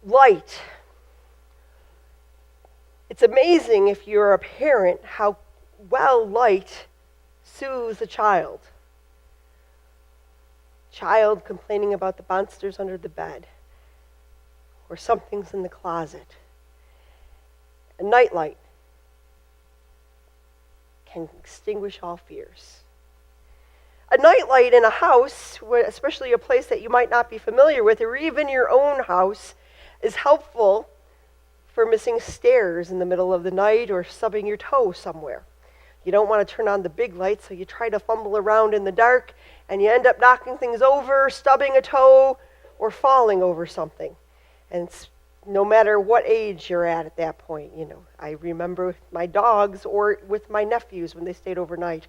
Light. It's amazing if you're a parent how well light soothes a child. Child complaining about the monsters under the bed or something's in the closet. A nightlight can extinguish all fears. A nightlight in a house, especially a place that you might not be familiar with, or even your own house, is helpful for missing stairs in the middle of the night or stubbing your toe somewhere. You don't want to turn on the big light, so you try to fumble around in the dark, and you end up knocking things over, stubbing a toe, or falling over something. And no matter what age you're at that point, I remember with my dogs or with my nephews when they stayed overnight,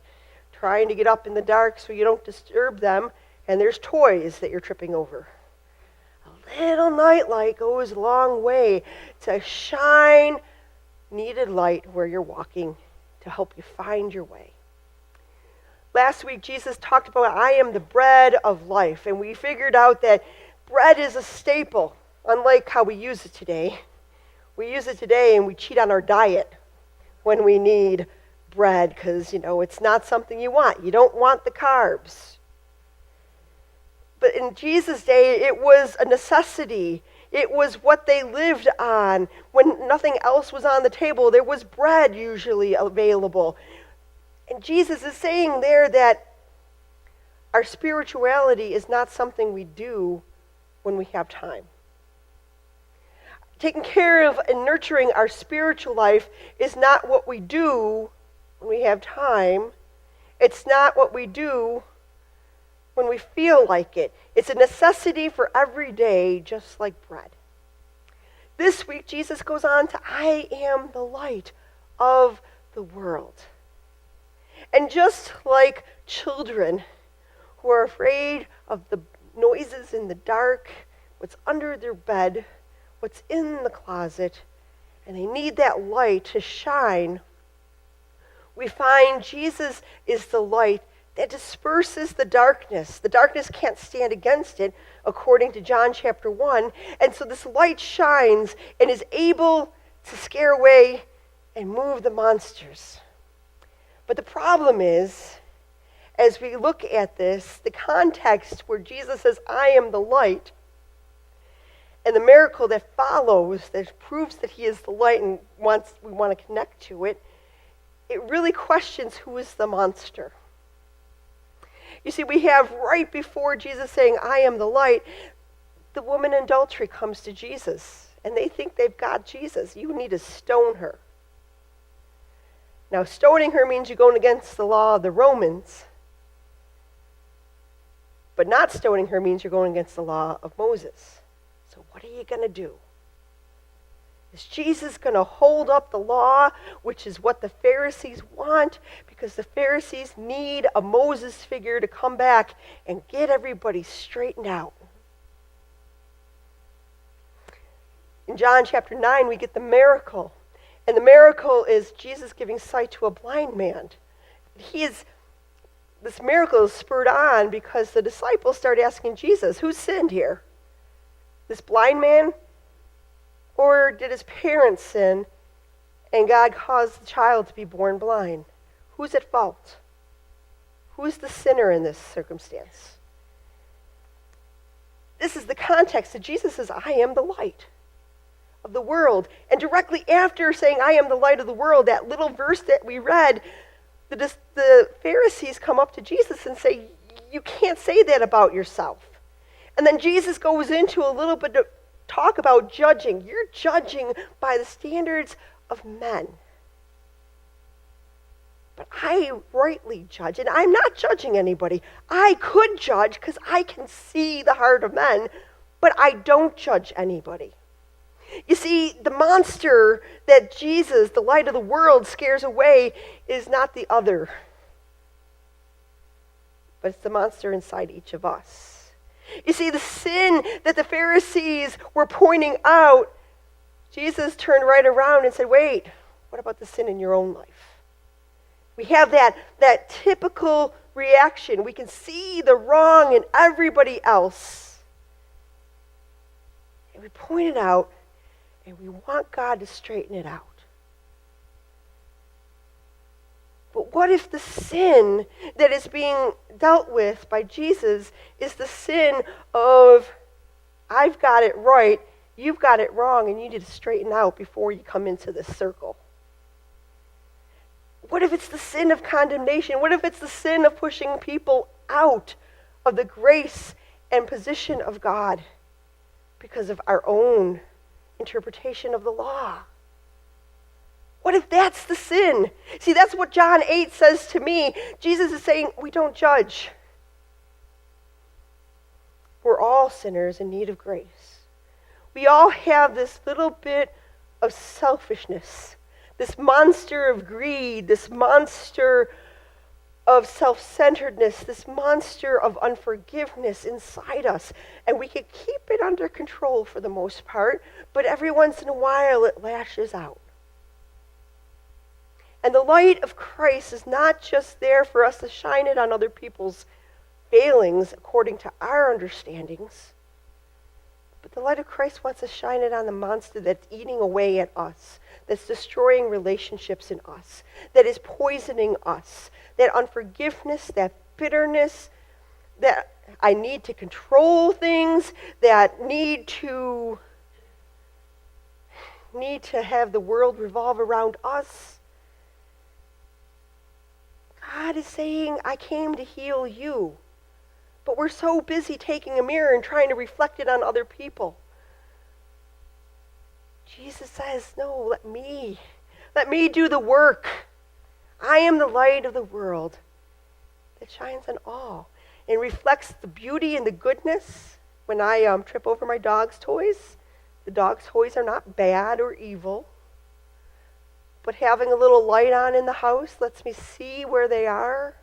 trying to get up in the dark so you don't disturb them, and there's toys that you're tripping over. A little nightlight goes a long way to shine needed light where you're walking to help you find your way. Last week, Jesus talked about, I am the bread of life, and we figured out that bread is a staple, unlike how we use it today. We use it today and we cheat on our diet when we need bread because, it's not something you want. You don't want the carbs. But in Jesus' day, it was a necessity. It was what they lived on. When nothing else was on the table, there was bread usually available. And Jesus is saying there that our spirituality is not something we do when we have time. Taking care of and nurturing our spiritual life is not what we do when we have time. It's not what we do when we feel like it. It's a necessity for every day, just like bread. This week, Jesus goes on to, I am the light of the world. And just like children who are afraid of the noises in the dark, what's under their bed, what's in the closet, and they need that light to shine, we find Jesus is the light that disperses the darkness. The darkness can't stand against it, according to John chapter 1. And so this light shines and is able to scare away and move the monsters. But the problem is, as we look at this, the context where Jesus says, I am the light, and the miracle that follows, that proves that he is the light and we want to connect to it, it really questions who is the monster. You see, we have right before Jesus saying, I am the light, the woman in adultery comes to Jesus, and they think they've got Jesus. You need to stone her. Now, stoning her means you're going against the law of the Romans, but not stoning her means you're going against the law of Moses. So what are you going to do? Is Jesus going to hold up the law, which is what the Pharisees want, because the Pharisees need a Moses figure to come back and get everybody straightened out? In John chapter 9, we get the miracle. And the miracle is Jesus giving sight to a blind man. This miracle is spurred on because the disciples start asking Jesus, who sinned here? This blind man? Or did his parents sin and God caused the child to be born blind? Who's at fault? Who's the sinner in this circumstance? This is the context that Jesus says, I am the light of the world. And directly after saying, I am the light of the world, that little verse that we read, the Pharisees come up to Jesus and say, you can't say that about yourself. And then Jesus goes into a little bit of talk about judging. You're judging by the standards of men. But I rightly judge, and I'm not judging anybody. I could judge because I can see the heart of men, but I don't judge anybody. You see, the monster that Jesus, the light of the world, scares away is not the other, but it's the monster inside each of us. You see, the sin that the Pharisees were pointing out, Jesus turned right around and said, wait, what about the sin in your own life? We have that typical reaction. We can see the wrong in everybody else. And we point it out, and we want God to straighten it out. But what if the sin that is being dealt with by Jesus is the sin of, I've got it right, you've got it wrong, and you need to straighten out before you come into this circle? What if it's the sin of condemnation? What if it's the sin of pushing people out of the grace and position of God because of our own interpretation of the law? What if that's the sin? See, that's what John 8 says to me. Jesus is saying, we don't judge. We're all sinners in need of grace. We all have this little bit of selfishness, this monster of greed, this monster of self-centeredness, this monster of unforgiveness inside us. And we can keep it under control for the most part, but every once in a while it lashes out. And the light of Christ is not just there for us to shine it on other people's failings according to our understandings, but the light of Christ wants to shine it on the monster that's eating away at us, that's destroying relationships in us, that is poisoning us, that unforgiveness, that bitterness, that I need to control things, that need to have the world revolve around us. God is saying, I came to heal you. But we're so busy taking a mirror and trying to reflect it on other people. Jesus says, no, let me do the work. I am the light of the world that shines on all and reflects the beauty and the goodness. When I trip over my dog's toys, the dog's toys are not bad or evil. But having a little light on in the house lets me see where they are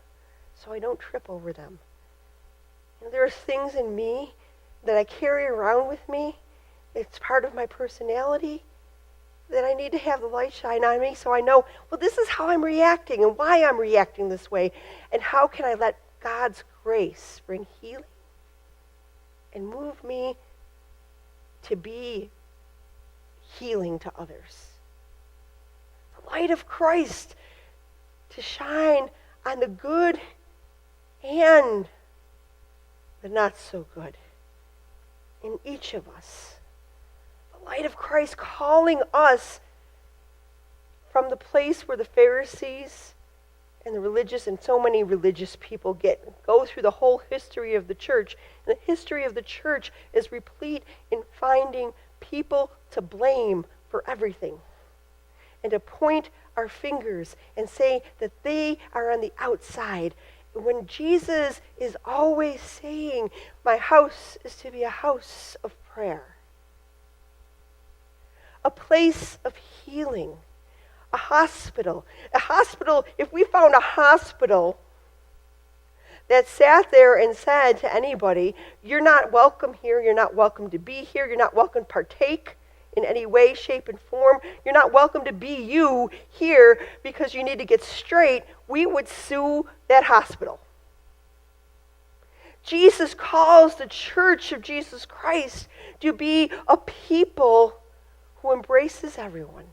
so I don't trip over them. You know, there are things in me that I carry around with me. It's part of my personality that I need to have the light shine on me so I know, well, this is how I'm reacting and why I'm reacting this way. And how can I let God's grace bring healing and move me to be healing to others. The light of Christ to shine on the good and the not so good in each of us. The light of Christ calling us from the place where the Pharisees and the religious and so many religious people go through the whole history of the church. And the history of the church is replete in finding people to blame for everything and to point our fingers and say that they are on the outside. When Jesus is always saying, my house is to be a house of prayer, a place of healing, a hospital. If we found a hospital that sat there and said to anybody, you're not welcome here, you're not welcome to be here, you're not welcome to partake in any way, shape, and form, you're not welcome to be you here because you need to get straight, we would sue that hospital. Jesus calls the church of Jesus Christ to be a people who embraces everyone,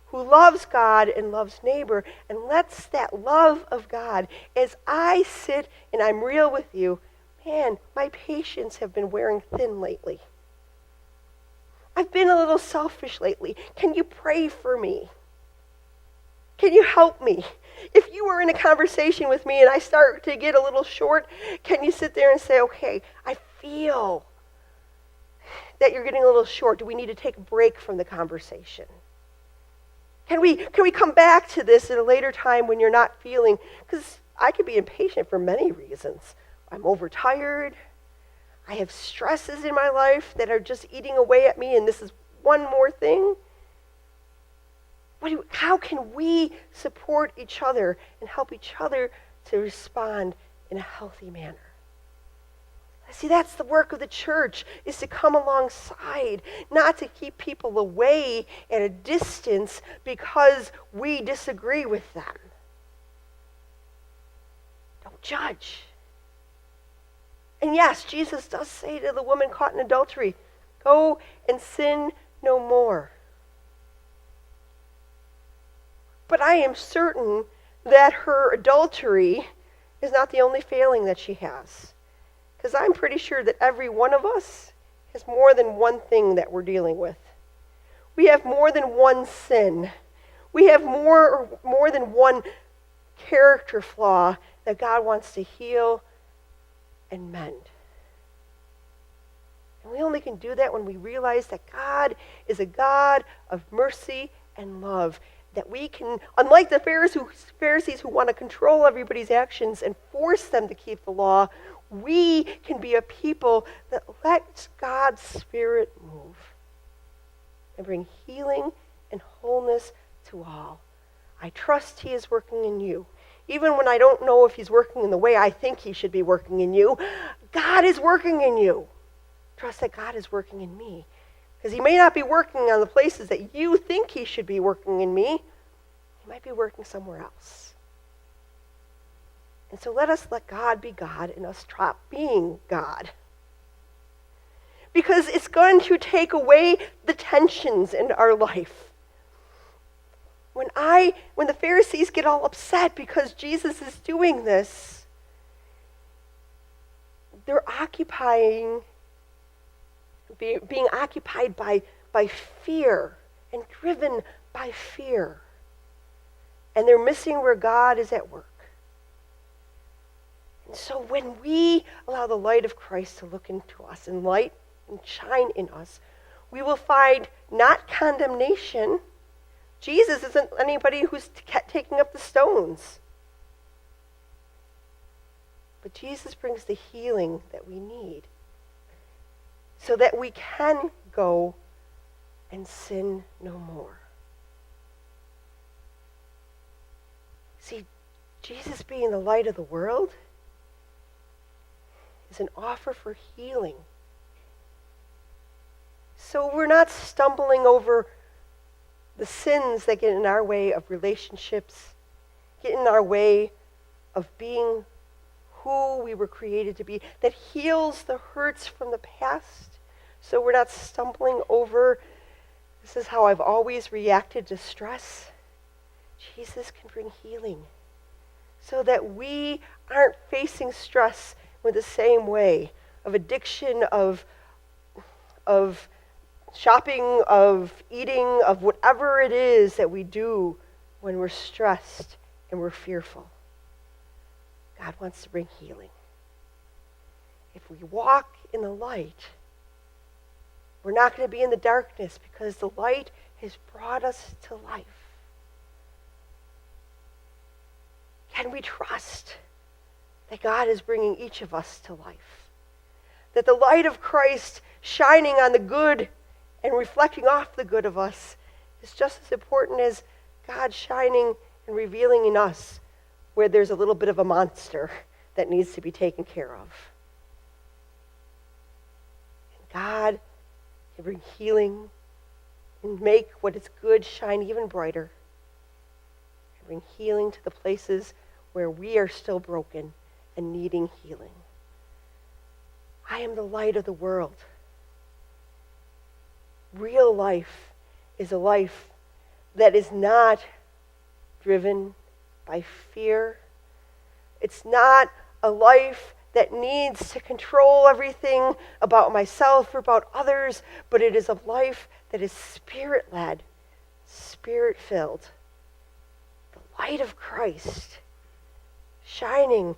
who loves God and loves neighbor, and lets that love of God, as I sit and I'm real with you, man, my patience have been wearing thin lately. I've been a little selfish lately. Can you pray for me? Can you help me? If you were in a conversation with me and I start to get a little short, can you sit there and say, okay, I feel that you're getting a little short. Do we need to take a break from the conversation? Can we come back to this at a later time when you're not feeling, because I could be impatient for many reasons. I'm overtired. I have stresses in my life that are just eating away at me, and this is one more thing. How can we support each other and help each other to respond in a healthy manner? See, that's the work of the church, is to come alongside, not to keep people away at a distance because we disagree with them. Don't judge. And yes, Jesus does say to the woman caught in adultery, Go and sin no more. But I am certain that her adultery is not the only failing that she has. Because I'm pretty sure that every one of us has more than one thing that we're dealing with. We have more than one sin. We have more than one character flaw that God wants to heal and mend. And we only can do that when we realize that God is a God of mercy and love. That we can, unlike the Pharisees who want to control everybody's actions and force them to keep the law, we can be a people that lets God's Spirit move and bring healing and wholeness to all. I trust He is working in you. Even when I don't know if He's working in the way I think He should be working in you, God is working in you. Trust that God is working in me. Because He may not be working on the places that you think He should be working in me. He might be working somewhere else. And so let us let God be God and us stop being God. Because it's going to take away the tensions in our life. When the Pharisees get all upset because Jesus is doing this, they're being occupied by fear and driven by fear. And they're missing where God is at work. And so when we allow the light of Christ to look into us and light and shine in us, we will find not condemnation. Jesus isn't anybody who's taking up the stones. But Jesus brings the healing that we need so that we can go and sin no more. See, Jesus being the light of the world is an offer for healing. So we're not stumbling over the sins that get in our way of relationships, get in our way of being who we were created to be, that heals the hurts from the past. So we're not stumbling over, this is how I've always reacted to stress. Jesus can bring healing so that we aren't facing stress with the same way of addiction, of shopping, of eating, of whatever it is that we do when we're stressed and we're fearful. God wants to bring healing. If we walk in the light, we're not going to be in the darkness because the light has brought us to life. Can we trust that God is bringing each of us to life? That the light of Christ shining on the good and reflecting off the good of us is just as important as God shining and revealing in us where there's a little bit of a monster that needs to be taken care of. And God can bring healing and make what is good shine even brighter. And bring healing to the places where we are still broken and needing healing. I am the light of the world. Real life is a life that is not driven by fear. It's not a life that needs to control everything about myself or about others, but it is a life that is Spirit-led, Spirit-filled. The light of Christ shining,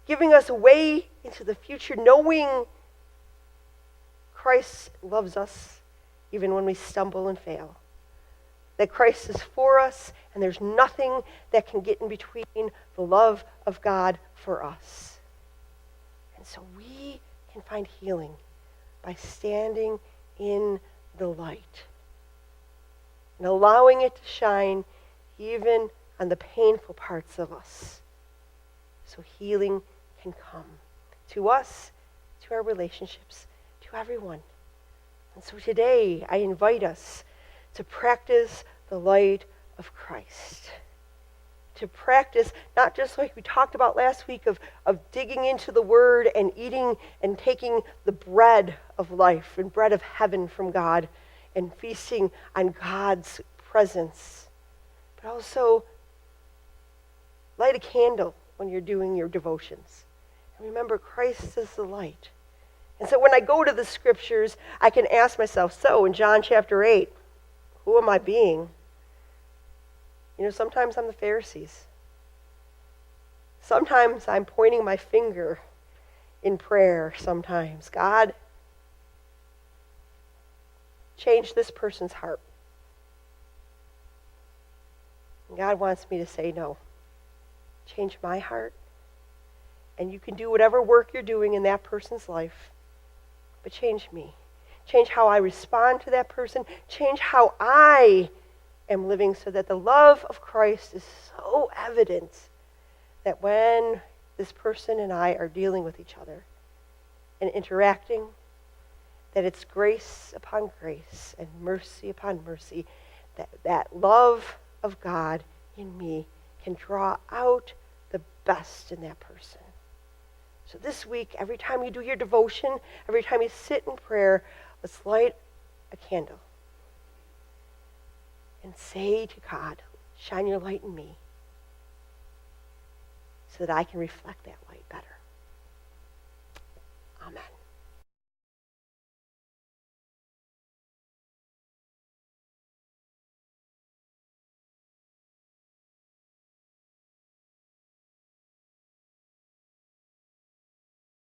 giving us a way into the future, knowing Christ loves us even when we stumble and fail. That Christ is for us, and there's nothing that can get in between the love of God for us. And so we can find healing by standing in the light and allowing it to shine even on the painful parts of us. So healing can come to us, to our relationships, to everyone. And so today I invite us to practice the light of Christ, to practice, not just like we talked about last week of digging into the Word and eating and taking the bread of life and bread of heaven from God and feasting on God's presence, but also light a candle when you're doing your devotions. And remember, Christ is the light. And so when I go to the scriptures, I can ask myself, so in John chapter 8, who am I being? Sometimes I'm the Pharisees. Sometimes I'm pointing my finger in prayer sometimes. God, change this person's heart. And God wants me to say no. Change my heart. And you can do whatever work you're doing in that person's life, but change me. Change how I respond to that person. Change how I am living so that the love of Christ is so evident that when this person and I are dealing with each other and interacting, that it's grace upon grace and mercy upon mercy, that love of God in me can draw out the best in that person. So this week, every time you do your devotion, every time you sit in prayer, let's light a candle and say to God, shine your light in me so that I can reflect that light better. Amen.